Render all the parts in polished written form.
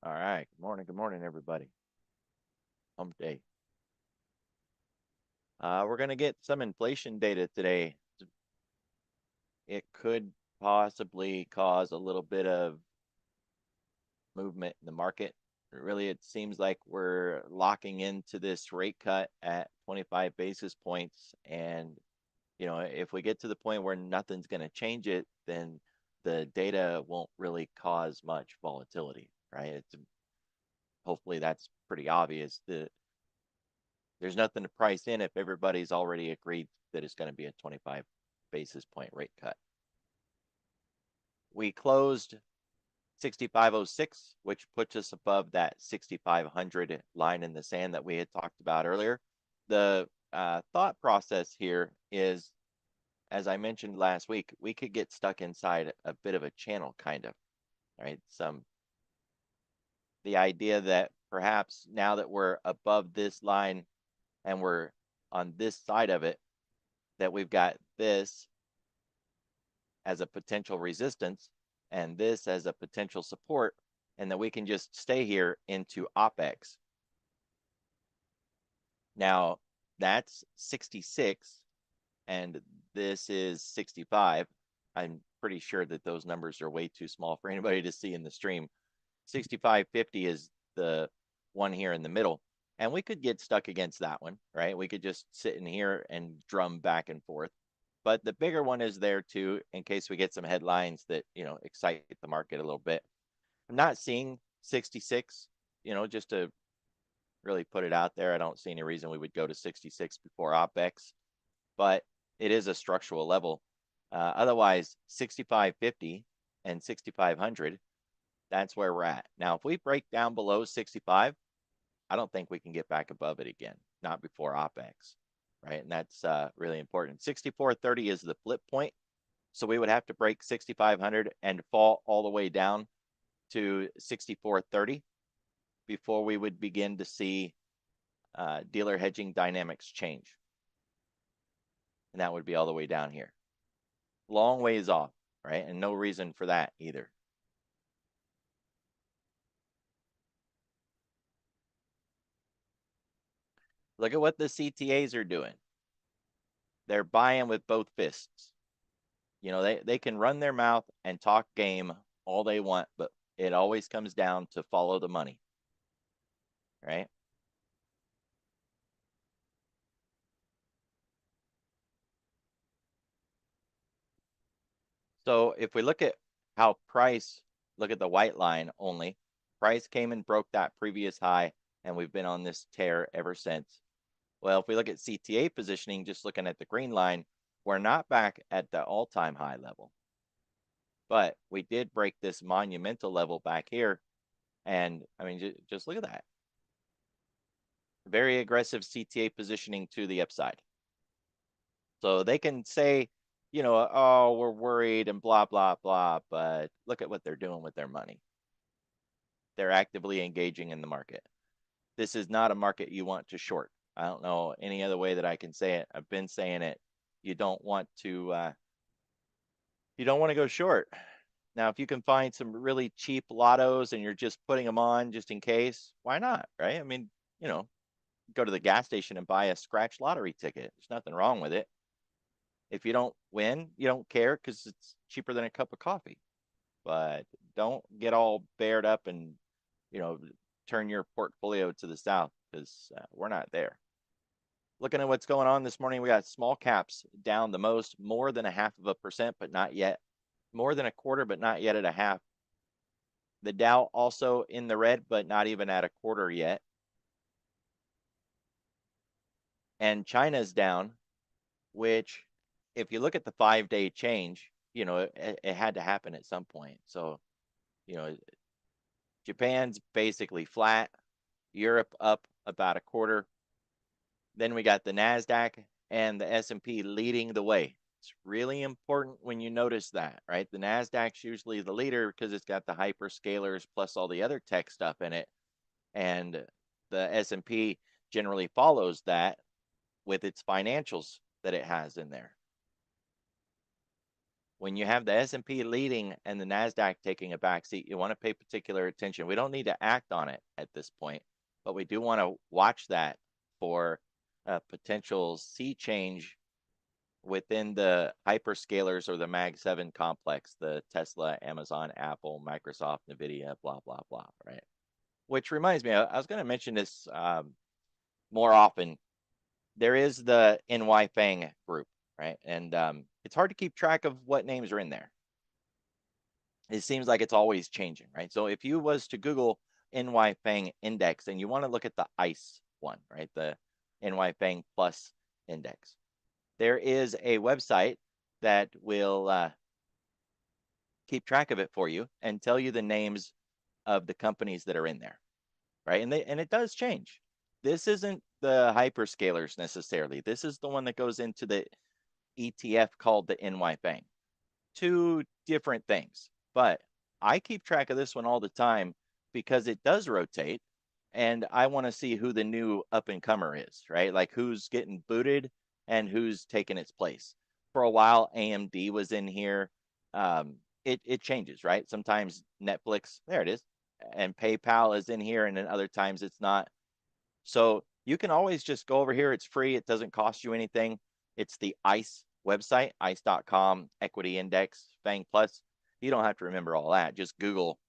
All right. Good morning, everybody. Hump day. We're going to get some inflation data today. It could possibly cause a little bit of movement in the market. Really, it seems like we're locking into this rate cut at 25 basis points. And, if we get to the point where nothing's going to change it, then the data won't really cause much volatility, right? Hopefully that's pretty obvious. There's nothing to price in if everybody's already agreed that it's going to be a 25 basis point rate cut. We closed 6506, which puts us above that 6500 line in the sand that we had talked about earlier. The thought process here is, as I mentioned last week, we could get stuck inside a bit of a channel, kind of, right? The idea that perhaps now that we're above this line and we're on this side of it, that we've got this as a potential resistance and this as a potential support, and that we can just stay here into OPEX. Now, that's 66, and this is 65. I'm pretty sure that those numbers are way too small for anybody to see in the stream. 65.50 is the one here in the middle, and we could get stuck against that one, right? We could just sit in here and drum back and forth. But the bigger one is there too, in case we get some headlines that, excite the market a little bit. I'm not seeing 66, just to really put it out there. I don't see any reason we would go to 66 before OPEX, but it is a structural level. Otherwise, 65.50 and 6500, that's where we're at. Now, if we break down below 65, I don't think we can get back above it again, not before OPEX, right? And that's really important. 64.30 is the flip point. So we would have to break 6,500 and fall all the way down to 64.30 before we would begin to see dealer hedging dynamics change. And that would be all the way down here. Long ways off, right? And no reason for that either. Look at what the CTAs are doing. They're buying with both fists. They can run their mouth and talk game all they want, but it always comes down to follow the money, right? So if we look at how price, look at the white line only, price came and broke that previous high, and we've been on this tear ever since. Well, if we look at CTA positioning, just looking at the green line, we're not back at the all-time high level. But we did break this monumental level back here. And I mean, just look at that. Very aggressive CTA positioning to the upside. So they can say, oh, we're worried and blah, blah, blah. But look at what they're doing with their money. They're actively engaging in the market. This is not a market you want to short. I don't know any other way that I can say it. I've been saying it. You don't want to go short. Now, if you can find some really cheap lottos and you're just putting them on just in case, why not, right? I mean, go to the gas station and buy a scratch lottery ticket. There's nothing wrong with it. If you don't win, you don't care because it's cheaper than a cup of coffee. But don't get all bared up and, turn your portfolio to the south because we're not there. Looking at what's going on this morning, we got small caps down the most, more than 0.5%, but not yet. More than a quarter, but not yet at a half. The Dow also in the red, but not even at a quarter yet. And China's down, which if you look at the 5-day change, it had to happen at some point. So, Japan's basically flat, Europe up about a quarter. Then we got the NASDAQ and the S&P leading the way. It's really important when you notice that, right? The NASDAQ's usually the leader because it's got the hyperscalers plus all the other tech stuff in it. And the S&P generally follows that with its financials that it has in there. when you have the S&P leading and the NASDAQ taking a backseat, you want to pay particular attention. We don't need to act on it at this point, but we do want to watch that for a potential sea change within the hyperscalers or the Mag 7 complex, the Tesla, Amazon, Apple, Microsoft, NVIDIA, blah, blah, blah, right? Which reminds me, I was going to mention this more often. There is the NY Fang group, right? And it's hard to keep track of what names are in there. It seems like it's always changing, right? So if you was to Google NY Fang index and you want to look at the ICE one, right? The NY Fang plus index, there is a website that will keep track of it for you and tell you the names of the companies that are in there, right? And it does change. This isn't the hyperscalers necessarily. This is the one that goes into the ETF called the NY Fang. Two different things, but I keep track of this one all the time because it does rotate and I want to see who the new up and comer is, right? Like who's getting booted and who's taking its place. For a while, AMD was in here. It changes, right? Sometimes Netflix, there it is, and PayPal is in here, and then other times it's not. So you can always just go over here. It's free. It doesn't cost you anything. It's the ICE website, ice.com, equity index, FANG plus. You don't have to remember all that. Just Google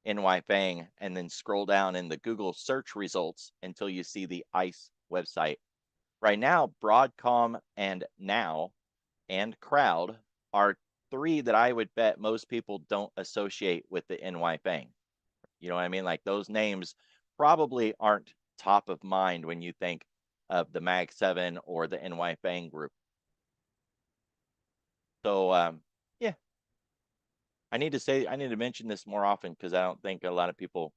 NY Fang and then scroll down in the Google search results until you see the ICE website. Right now, Broadcom and Now and Crowd are three that I would bet most people don't associate with the NY Fang. You know what I mean? Like those names probably aren't top of mind when you think of the Mag 7 or the NY Fang group. So yeah, I need to mention this more often because I don't think a lot of people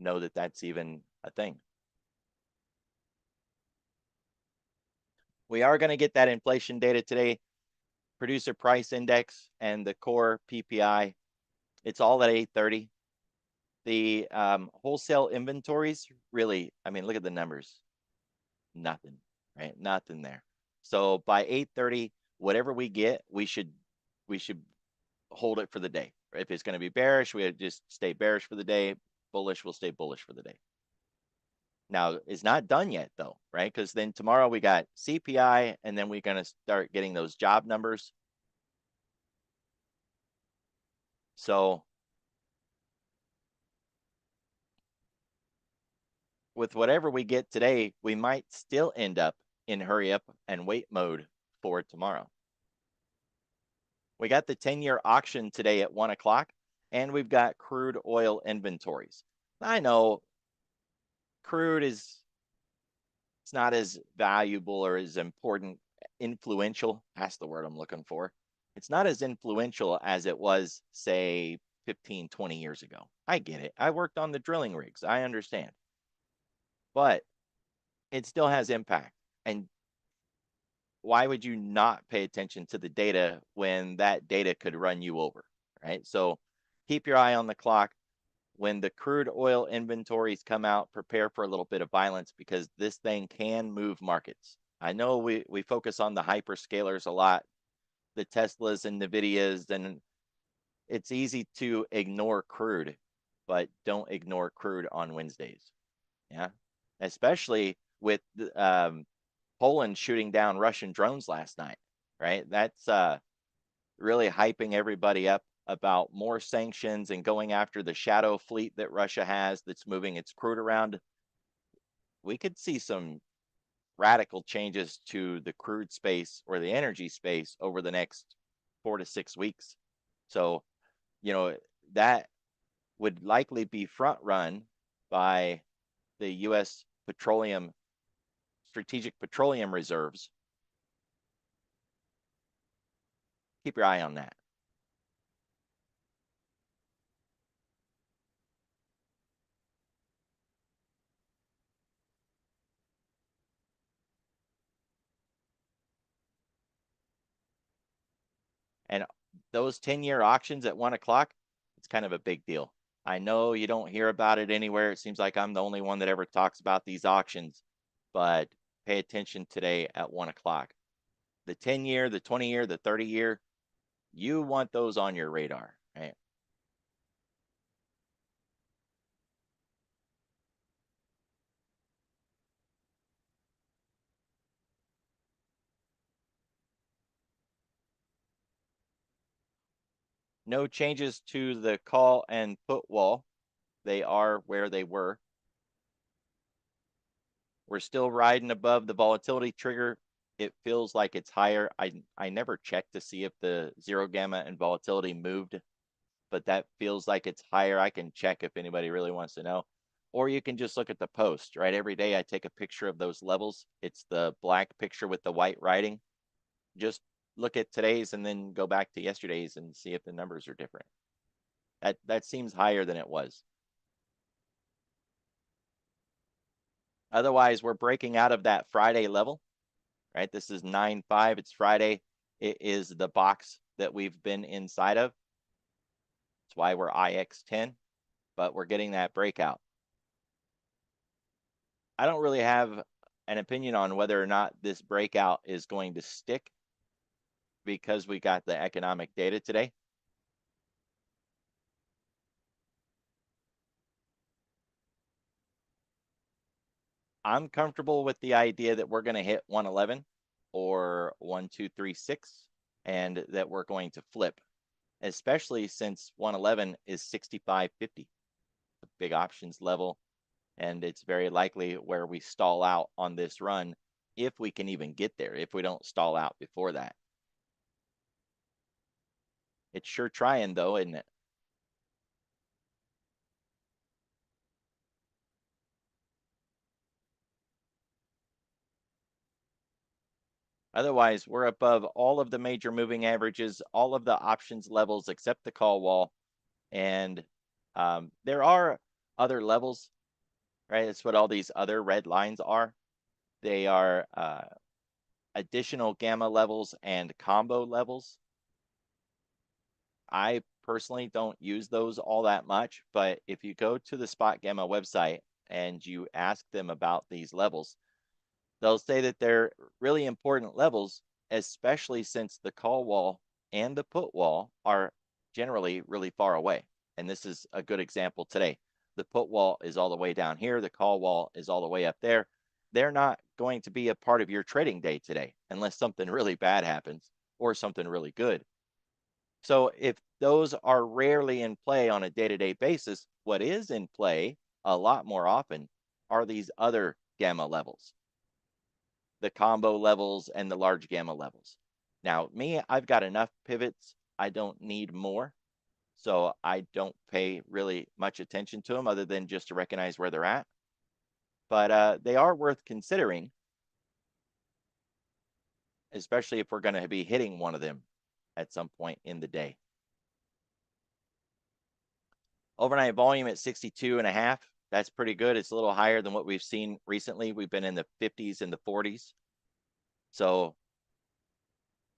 know that that's even a thing. We are going to get that inflation data today, producer price index and the core PPI. It's all at 8:30. The wholesale inventories really, I mean, look at the numbers. Nothing, right? Nothing there. So by 8:30, whatever we get, we should hold it for the day. If it's going to be bearish, we just stay bearish for the day. Bullish, we'll stay bullish for the day. Now, it's not done yet, though, right? Because then tomorrow we got CPI, and then we're going to start getting those job numbers. So with whatever we get today, we might still end up in hurry up and wait mode for tomorrow. We got the 10-year auction today at 1 o'clock, and we've got crude oil inventories. I know crude it's not as valuable or as important, influential. That's the word I'm looking for. It's not as influential as it was, say, 15, 20 years ago. I get it. I worked on the drilling rigs. I understand. But it still has impact. And why would you not pay attention to the data when that data could run you over, right? So keep your eye on the clock. When the crude oil inventories come out, prepare for a little bit of violence because this thing can move markets. I know we focus on the hyperscalers a lot, the Teslas and NVIDIAs, and it's easy to ignore crude, but don't ignore crude on Wednesdays. Yeah, especially with Poland shooting down Russian drones last night, right? That's really hyping everybody up about more sanctions and going after the shadow fleet that Russia has that's moving its crude around. We could see some radical changes to the crude space or the energy space over the next 4 to 6 weeks. So, you know, that would likely be front run by the U.S. strategic petroleum reserves. Keep your eye on that. And those 10-year auctions at 1 o'clock, it's kind of a big deal. I know you don't hear about it anywhere. It seems like I'm the only one that ever talks about these auctions, but pay attention today at 1 o'clock. The 10-year, the 20-year, the 30-year, You want those on your radar, right? No changes to the call and put wall. They are where they were. We're still riding above the volatility trigger. It feels like it's higher. I never checked to see if the zero gamma and volatility moved, but that feels like it's higher. I can check if anybody really wants to know. Or you can just look at the post, right? Every day I take a picture of those levels. It's the black picture with the white writing. Just look at today's and then go back to yesterday's and see if the numbers are different. That seems higher than it was. Otherwise, we're breaking out of that Friday level, right? This is 9.5. It's Friday. It is the box that we've been inside of. That's why we're IX10, but we're getting that breakout. I don't really have an opinion on whether or not this breakout is going to stick because we got the economic data today. I'm comfortable with the idea that we're going to hit 111 or 1236 and that we're going to flip, especially since 111 is 65.50, the big options level. And it's very likely where we stall out on this run if we can even get there, if we don't stall out before that. It's sure trying though, isn't it? Otherwise, we're above all of the major moving averages, all of the options levels except the call wall. And there are other levels, right? That's what all these other red lines are. They are additional gamma levels and combo levels. I personally don't use those all that much, but if you go to the Spot Gamma website and you ask them about these levels, they'll say that they're really important levels, especially since the call wall and the put wall are generally really far away. And this is a good example today. The put wall is all the way down here. The call wall is all the way up there. They're not going to be a part of your trading day today unless something really bad happens or something really good. So if those are rarely in play on a day-to-day basis, what is in play a lot more often are these other gamma levels, the combo levels and the large gamma levels. Now, me, I've got enough pivots. I don't need more. So I don't pay really much attention to them other than just to recognize where they're at. But they are worth considering, especially if we're going to be hitting one of them at some point in the day. Overnight volume at 62 and a half. That's pretty good. It's a little higher than what we've seen recently. We've been in the 50s and the 40s. So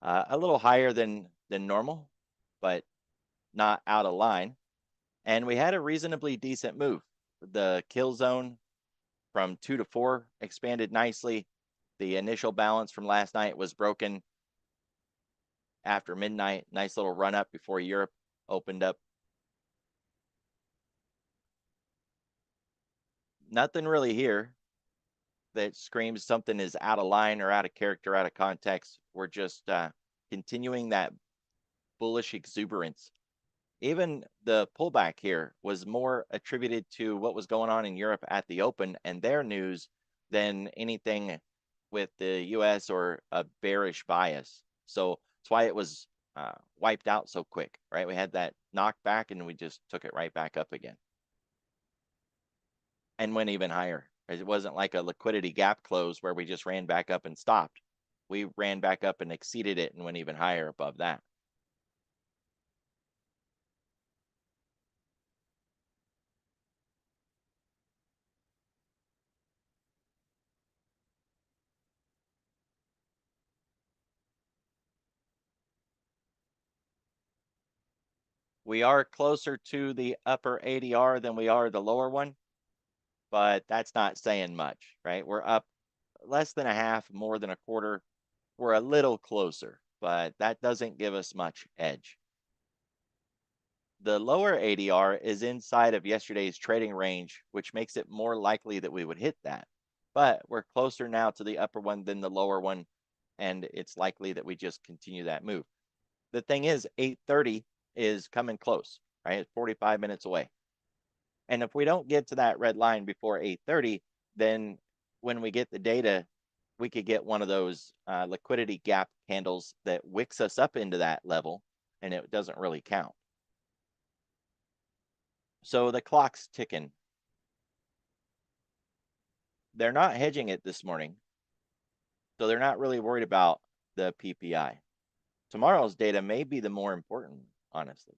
a little higher than normal, but not out of line. And we had a reasonably decent move. The kill zone from 2 to 4 expanded nicely. The initial balance from last night was broken after midnight. Nice little run up before Europe opened up. Nothing really here that screams something is out of line or out of character, out of context. We're just continuing that bullish exuberance. Even the pullback here was more attributed to what was going on in Europe at the open and their news than anything with the US or a bearish bias. So that's why it was wiped out so quick, right? We had that knockback and we just took it right back up again and went even higher. It wasn't like a liquidity gap close where we just ran back up and stopped. We ran back up and exceeded it and went even higher above that. We are closer to the upper ADR than we are the lower one, but that's not saying much, right? We're up less than a half, more than a quarter. We're a little closer. but that doesn't give us much edge. The lower ADR is inside of yesterday's trading range, which makes it more likely that we would hit that. But we're closer now to the upper one than the lower one, and it's likely that we just continue that move. The thing is, 8:30 is coming close, right? It's 45 minutes away. And if we don't get to that red line before 8:30, then when we get the data, we could get one of those liquidity gap candles that wicks us up into that level, and it doesn't really count. So the clock's ticking. They're not hedging it this morning, so they're not really worried about the PPI. Tomorrow's data may be the more important, honestly,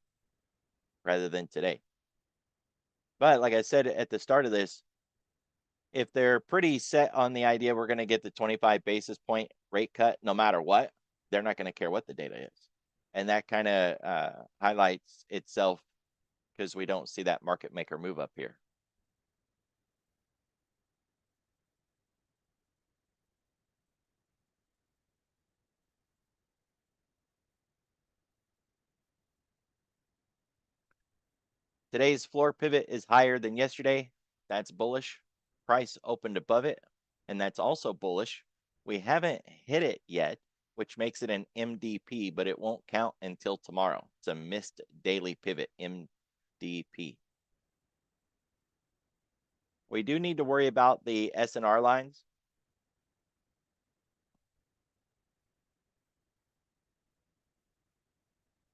rather than today. But like I said at the start of this, if they're pretty set on the idea we're going to get the 25 basis point rate cut no matter what, they're not going to care what the data is. And that kind of highlights itself because we don't see that market maker move up here. Today's floor pivot is higher than yesterday. That's bullish. Price opened above it, and that's also bullish. We haven't hit it yet, which makes it an MDP, but it won't count until tomorrow. It's a missed daily pivot, MDP. We do need to worry about the S&R lines.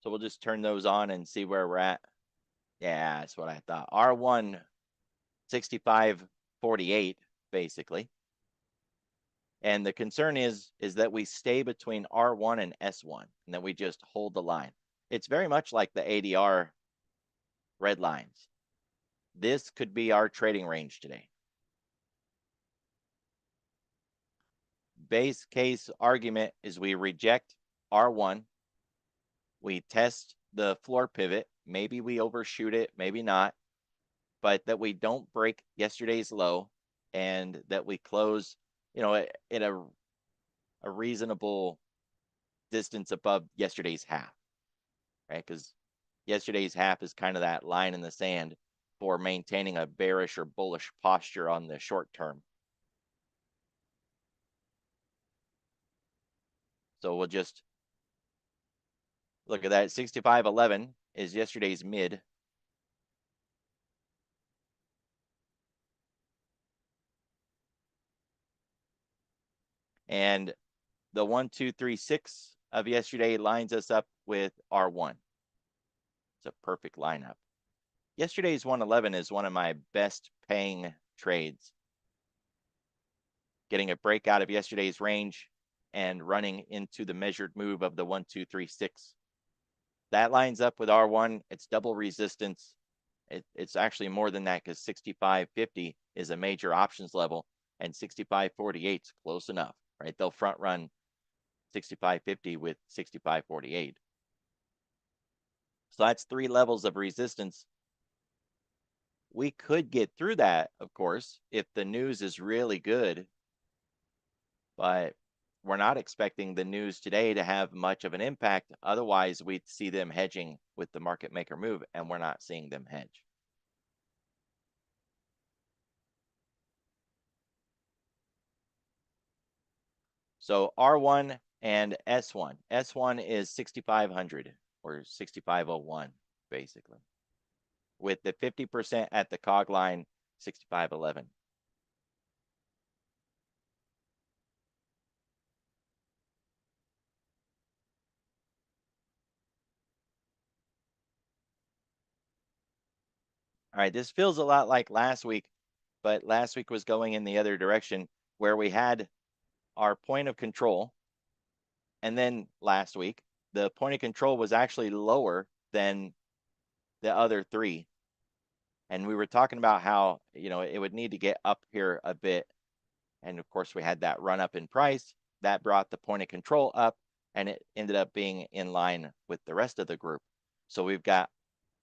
So we'll just turn those on and see where we're at. Yeah, that's what I thought. R1 65.48 basically. And the concern is that we stay between R1 and S1 and that we just hold the line. It's very much like the ADR red lines. This could be our trading range today. Base case argument is we reject R1. We test the floor pivot. Maybe we overshoot it, maybe not. But that we don't break yesterday's low and that we close, in a reasonable distance above yesterday's half, right? Because yesterday's half is kind of that line in the sand for maintaining a bearish or bullish posture on the short term. So we'll just look at that. 65.11 is yesterday's mid. And the 1,236 of yesterday lines us up with R1. It's a perfect lineup. Yesterday's 111 is one of my best paying trades. Getting a break out of yesterday's range and running into the measured move of the 1,236. That lines up with R1. It's double resistance. It's actually more than that because 65.50 is a major options level and 65.48 is close enough, right? They'll front run 65.50 with 65.48. So that's 3 levels of resistance. We could get through that, of course, if the news is really good, but we're not expecting the news today to have much of an impact. Otherwise, we'd see them hedging with the market maker move, and we're not seeing them hedge. So R1 and S1. S1 is 6,500 or 6,501, basically. With the 50% at the cog line, 6,511. All right, this feels a lot like last week, but last week was going in the other direction where we had our point of control. And then last week, the point of control was actually lower than the other 3. And we were talking about how, it would need to get up here a bit. And of course, we had that run up in price that brought the point of control up, and it ended up being in line with the rest of the group. So we've got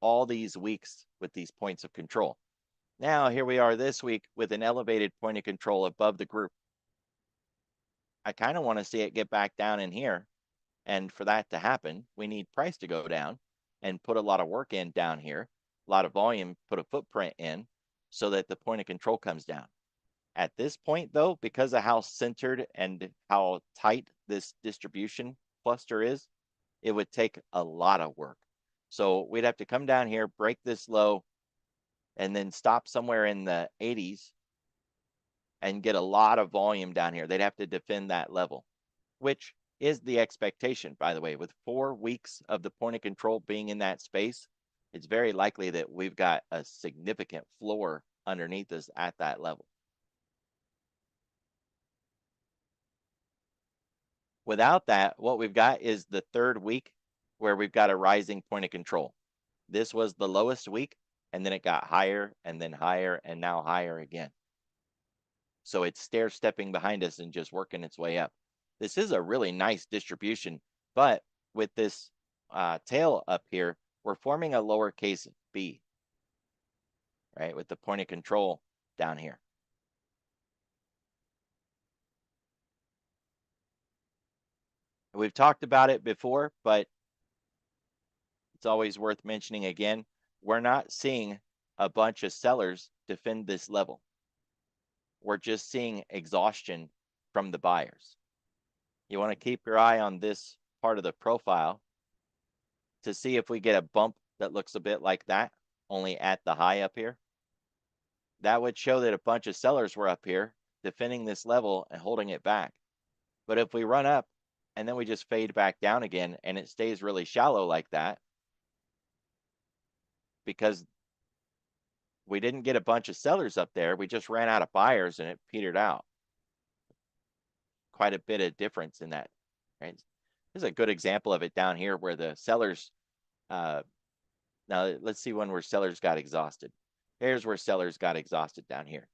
all these weeks with these points of control. Now, here we are this week with an elevated point of control above the group. I kind of want to see it get back down in here And for that to happen, we need price to go down and put a lot of work in down here, a lot of volume, put a footprint in so that the point of control comes down. At this point, though, because of how centered and how tight this distribution cluster is, it would take a lot of work. So we'd have to come down here, break this low, and then stop somewhere in the 80s and get a lot of volume down here. They'd have to defend that level, which is the expectation, by the way. With 4 weeks of the point of control being in that space, it's very likely that we've got a significant floor underneath us at that level. Without that, what we've got is the 3rd week where we've got a rising point of control. This was the lowest week, and then it got higher, and then higher, and now higher again. So it's stair-stepping behind us and just working its way up. This is a really nice distribution, but with this tail up here, we're forming a lowercase b, right, with the point of control down here. We've talked about it before, but it's always worth mentioning again. We're not seeing a bunch of sellers defend this level. We're just seeing exhaustion from the buyers. You want to keep your eye on this part of the profile to see if we get a bump that looks a bit like that, only at the high up here. That would show that a bunch of sellers were up here defending this level and holding it back. But if we run up and then we just fade back down again and it stays really shallow like that, because we didn't get a bunch of sellers up there, we just ran out of buyers and it petered out. Quite a bit of difference in that, right? This is a good example of it down here where the sellers, now let's see where sellers got exhausted. Here's where sellers got exhausted down here.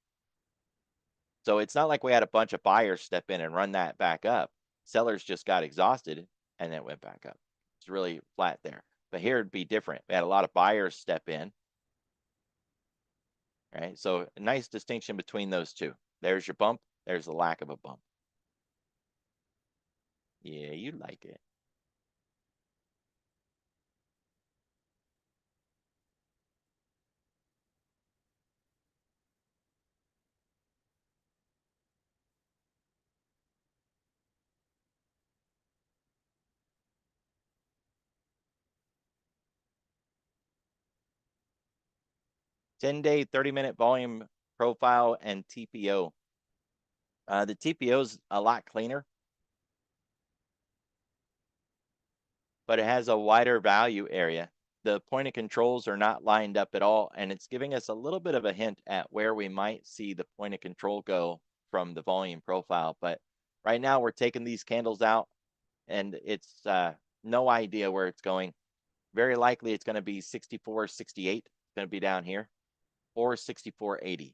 So it's not like we had a bunch of buyers step in and run that back up. Sellers just got exhausted and then it went back up. It's really flat there. But here it'd be different. We had a lot of buyers step in. Right? So a nice distinction between those two. There's your bump. There's the lack of a bump. Yeah, you like it. $10-day, 30-minute volume profile and TPO. The TPO is a lot cleaner, but it has a wider value area. The point of controls are not lined up at all, and it's giving us a little bit of a hint at where we might see the point of control go from the volume profile. But right now we're taking these candles out, and it's no idea where it's going. Very likely it's going to be 64.68. It's going to be down here, or 64.80.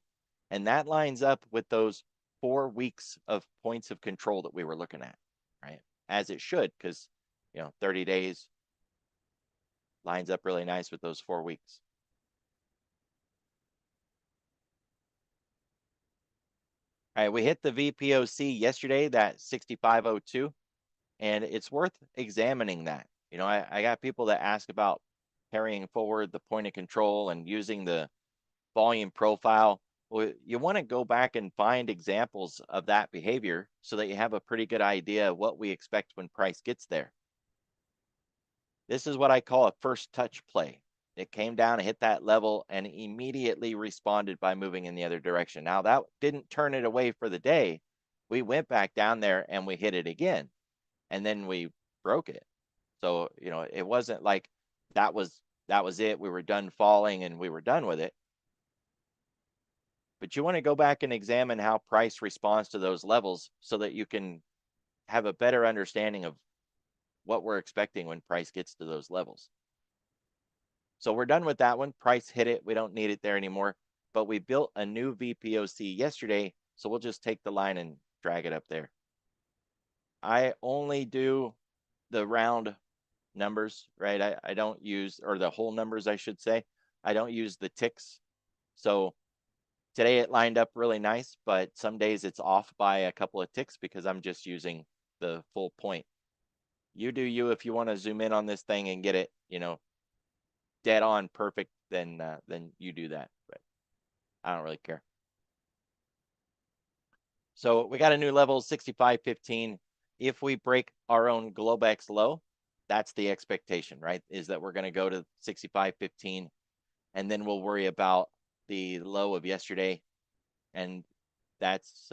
And that lines up with those 4 weeks of points of control that we were looking at, right? As it should, because 30 days lines up really nice with those 4 weeks. All right, we hit the VPOC yesterday, that 65.02, and it's worth examining that. I got people that ask about carrying forward the point of control and using the volume profile. Well, you want to go back and find examples of that behavior so that you have a pretty good idea of what we expect when price gets there. This is what I call a first touch play. It came down and hit that level and immediately responded by moving in the other direction. Now, that didn't turn it away for the day. We went back down there and we hit it again, and then we broke it. So, it wasn't like that was it. We were done falling and we were done with it. But you want to go back and examine how price responds to those levels so that you can have a better understanding of what we're expecting when price gets to those levels. So we're done with that one. Price hit it. We don't need it there anymore. But we built a new VPOC yesterday, so we'll just take the line and drag it up there. I only do the round numbers, right? I don't use, or the whole numbers, I should say. I don't use the ticks. So today it lined up really nice, but some days it's off by a couple of ticks because I'm just using the full point. You do you. If you want to zoom in on this thing and get it, dead on perfect, then you do that. But I don't really care. So we got a new level, 65.15. If we break our own Globex low, that's the expectation, right? Is that we're going to go to 65.15, and then we'll worry about the low of yesterday. And that's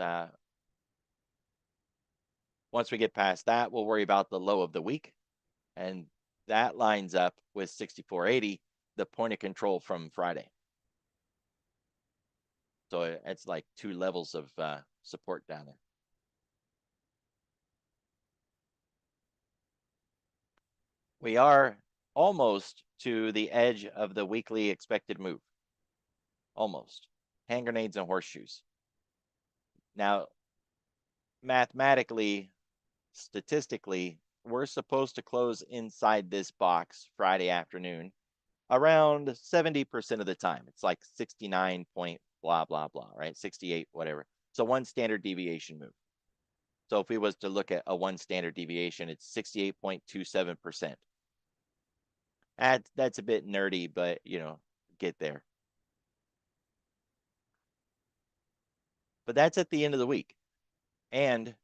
once we get past that, we'll worry about the low of the week. And that lines up with 64.80, the point of control from Friday. So it's like 2 levels of support down there. We are almost to the edge of the weekly expected move. Almost. Hand grenades and horseshoes. Now, mathematically, statistically, we're supposed to close inside this box Friday afternoon around 70% of the time. It's like 69 point blah, blah, blah, right? 68, whatever. So 1 standard deviation move. So if we was to look at a 1 standard deviation, it's 68.27%. That's a bit nerdy, but get there. But that's at the end of the week. And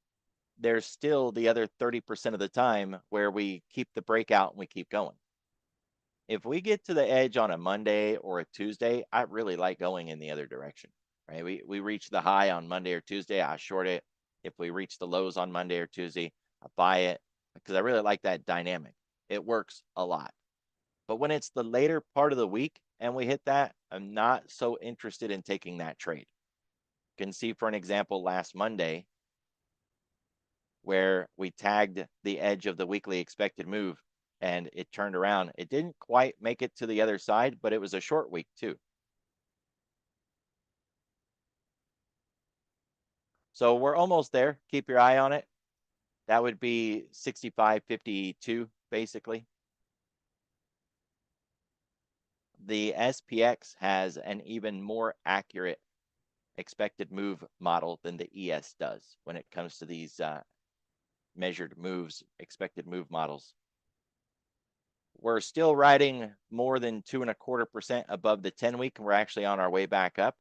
there's still the other 30% of the time where we keep the breakout and we keep going. If we get to the edge on a Monday or a Tuesday, I really like going in the other direction, right? We reach the high on Monday or Tuesday, I short it. If we reach the lows on Monday or Tuesday, I buy it because I really like that dynamic. It works a lot. But when it's the later part of the week and we hit that, I'm not so interested in taking that trade. You can see, for an example, last Monday, where we tagged the edge of the weekly expected move and it turned around. It didn't quite make it to the other side, but it was a short week too. So we're almost there. Keep your eye on it. That would be 65.52 basically. The SPX has an even more accurate expected move model than the ES does when it comes to these measured moves, expected move models. We're still riding more than 2.25% above the 10-week, and we're actually on our way back up.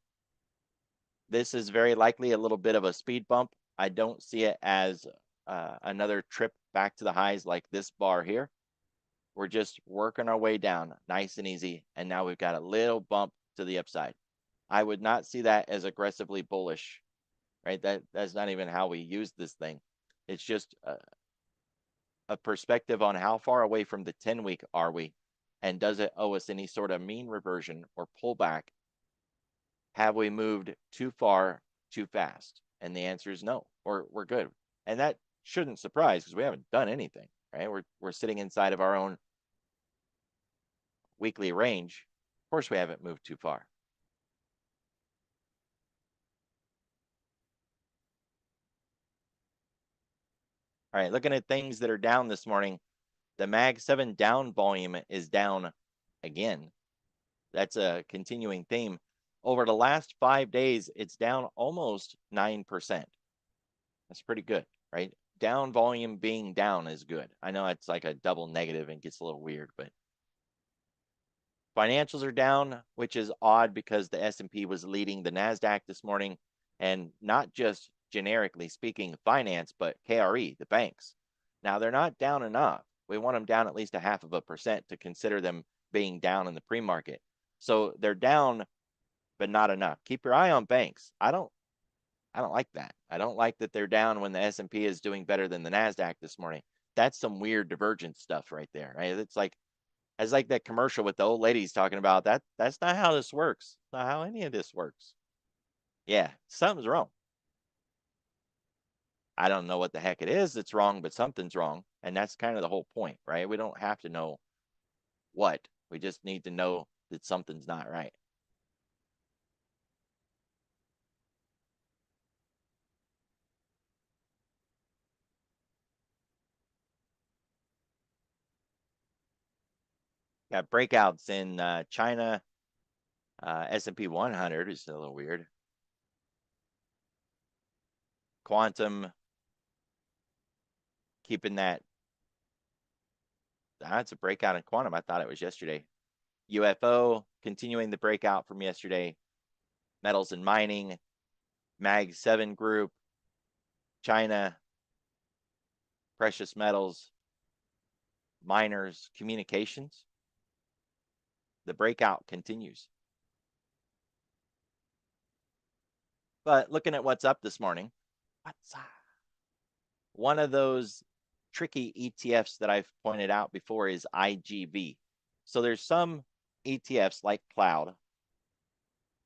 This is very likely a little bit of a speed bump. I don't see it as another trip back to the highs like this bar here. We're just working our way down nice and easy, and now we've got a little bump to the upside. I would not see that as aggressively bullish, right? That's not even how we use this thing. It's just a perspective on how far away from the 10-week are we, and does it owe us any sort of mean reversion or pullback? Have we moved too far too fast? And the answer is no, or we're good. And that shouldn't surprise because we haven't done anything, right? We're sitting inside of our own weekly range. Of course, we haven't moved too far. All right, looking at things that are down this morning, the Mag 7 down volume is down again. That's a continuing theme. Over the last 5 days, it's down almost 9%. That's pretty good, right? Down volume being down is good. I know it's like a double negative and gets a little weird, but financials are down, which is odd because the S&P was leading the NASDAQ this morning, and not just generically speaking finance, but KRE, the banks. Now, they're not down enough. We want them down at least 0.5% to consider them being down in the pre-market. So they're down, but not enough. Keep your eye on banks. I don't like that. I don't like that they're down when the S&P is doing better than the NASDAQ this morning. That's some weird divergence stuff right there, right? It's like that commercial with the old ladies talking about that's not how this works. Not how any of this works. Yeah, something's wrong. I don't know what the heck it is that's wrong, but something's wrong. And that's kind of the whole point, right? We don't have to know what. We just need to know that something's not right. Got breakouts in China. S&P 100 is a little weird. Quantum keeping that That's a breakout in quantum. I thought it was yesterday. UFO continuing the breakout from yesterday. Metals and mining, Mag 7 group, China, precious metals, miners, communications. The breakout continues. But looking at what's up this morning, what's up? One of those tricky ETFs that I've pointed out before is IGV. So there's some ETFs like Cloud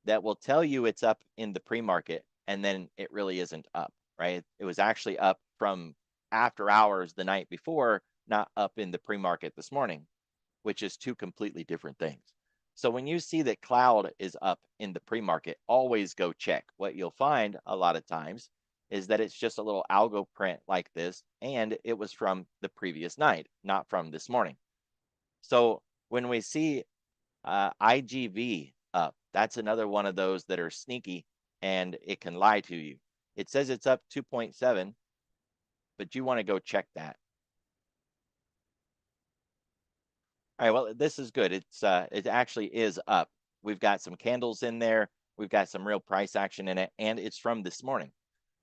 that will tell you it's up in the pre-market, and then it really isn't up, right? It was actually up from after hours the night before, not up in the pre-market this morning, which is two completely different things. So when you see that Cloud is up in the pre-market, always go check. What you'll find a lot of times is that it's just a little algo print like this, and it was from the previous night, not from this morning. So when we see IGV up, that's another one of those that are sneaky, and it can lie to you. It says it's up 2.7, but you want to go check that. All right, well, this is good. It actually is up. We've got some candles in there. We've got some real price action in it, and it's from this morning.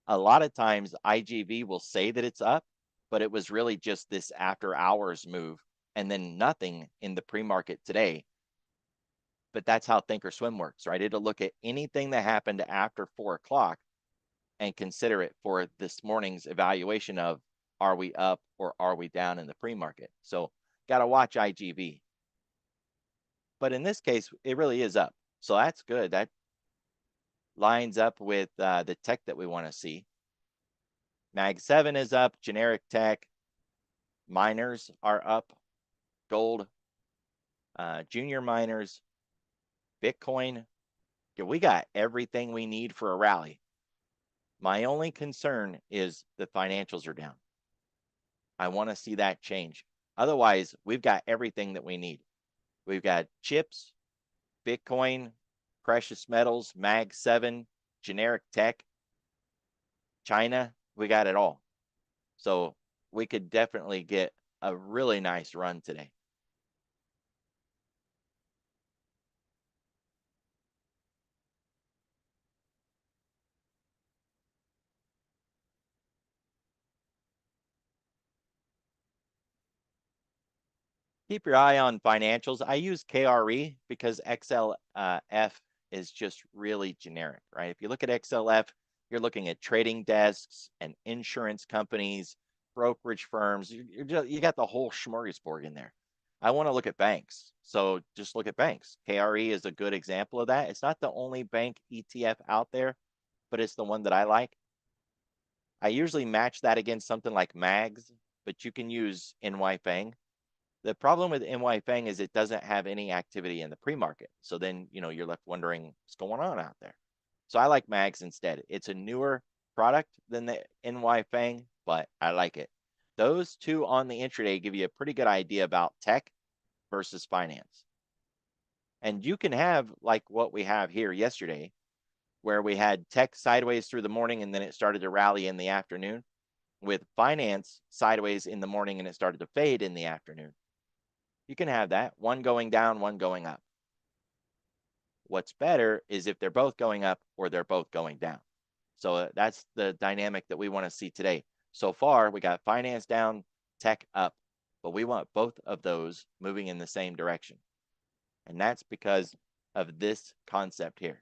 A lot of times IGV will say that it's up, but it was really just this after hours move and then nothing in the pre-market today. But that's how Thinkorswim works, right? It'll look at anything that happened after 4 o'clock and consider it for this morning's evaluation of, are we up or are we down in the pre-market? So got to watch IGV. But in this case, it really is up. So that's good. That lines up with the tech that we want to see. Mag 7 is up, generic tech. Miners are up, gold, junior miners, Bitcoin. Yeah, we got everything we need for a rally. My only concern is the financials are down. I want to see that change. Otherwise, we've got everything that we need. We've got chips, Bitcoin, precious metals, Mag 7, generic tech, China. We got it all. So we could definitely get a really nice run today. Keep your eye on financials. I use KRE because XLF is just really generic, right? If you look at XLF, you're looking at trading desks and insurance companies, brokerage firms. You got the whole smorgasbord in there. I want to look at banks. So just look at banks. KRE is a good example of that. It's not the only bank ETF out there, but it's the one that I like. I usually match that against something like MAGS, but you can use NY Fang. The problem with NY Fang is it doesn't have any activity in the pre-market. So then, you're left wondering what's going on out there. So I like MAGS instead. It's a newer product than the NY Fang, but I like it. Those two on the intraday give you a pretty good idea about tech versus finance. And you can have like what we have here yesterday, where we had tech sideways through the morning and then it started to rally in the afternoon, with finance sideways in the morning and it started to fade in the afternoon. You can have that, one going down, one going up. What's better is if they're both going up or they're both going down. So that's the dynamic that we want to see today. So far, we got finance down, tech up, but we want both of those moving in the same direction. And that's because of this concept here.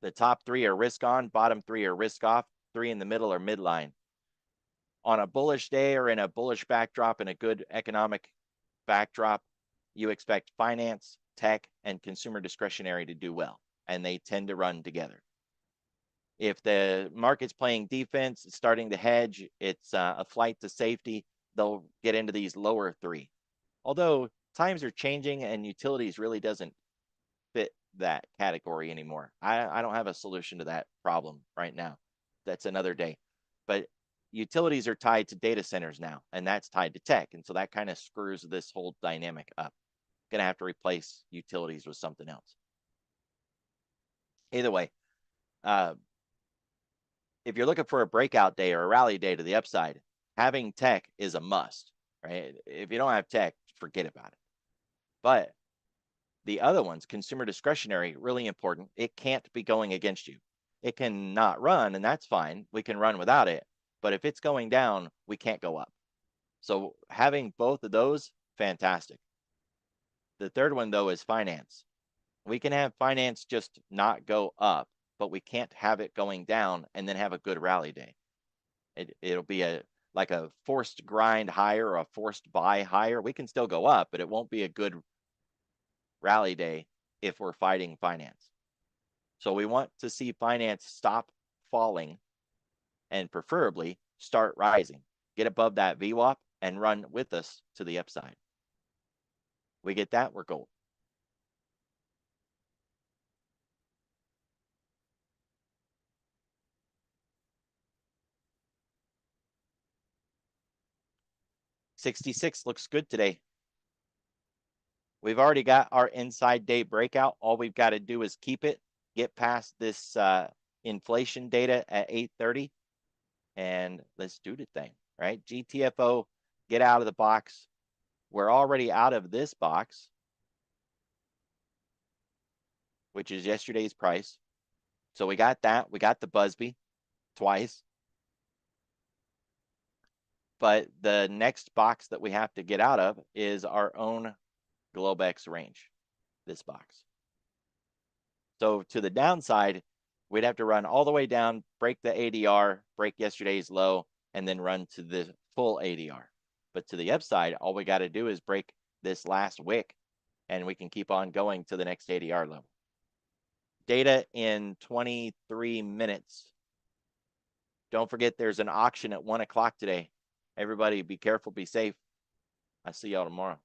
The top three are risk on, bottom three are risk off, three in the middle are midline. On a bullish day or in a bullish backdrop, in a good economic backdrop, you expect finance, tech, and consumer discretionary to do well, and they tend to run together. If the market's playing defense, it's starting to hedge, it's a flight to safety, they'll get into these lower three. Although times are changing and utilities really doesn't fit that category anymore. I don't have a solution to that problem right now. That's another day. But utilities are tied to data centers now, and that's tied to tech. And so that kind of screws this whole dynamic up. Gonna have to replace utilities with something else. Either way, if you're looking for a breakout day or a rally day to the upside, having tech is a must. right? If you don't have tech, forget about it. But the other ones, consumer discretionary, really important. It can't be going against you. It can not run, and that's fine. We can run without it. But if it's going down, we can't go up. So having both of those, fantastic. The third one, though, is finance. We can have finance just not go up, but we can't have it going down and then have a good rally day. It'll be like a forced grind higher or a forced buy higher. We can still go up, but it won't be a good rally day if we're fighting finance. So we want to see finance stop falling and preferably start rising, get above that VWAP and run with us to the upside. We get that, we're gold. $66 looks good today. We've already got our inside day breakout. All we've got to do is keep it, get past this inflation data at 8:30, and let's do the thing, right? GTFO, get out of the box. We're already out of this box, which is yesterday's price. So we got that. We got the Busby twice. But the next box that we have to get out of is our own Globex range, this box. So to the downside, we'd have to run all the way down, break the ADR, break yesterday's low, and then run to the full ADR. But to the upside, all we got to do is break this last wick, and we can keep on going to the next ADR level. Data in 23 minutes. Don't forget there's an auction at 1 o'clock today. Everybody be careful, be safe. I'll see y'all tomorrow.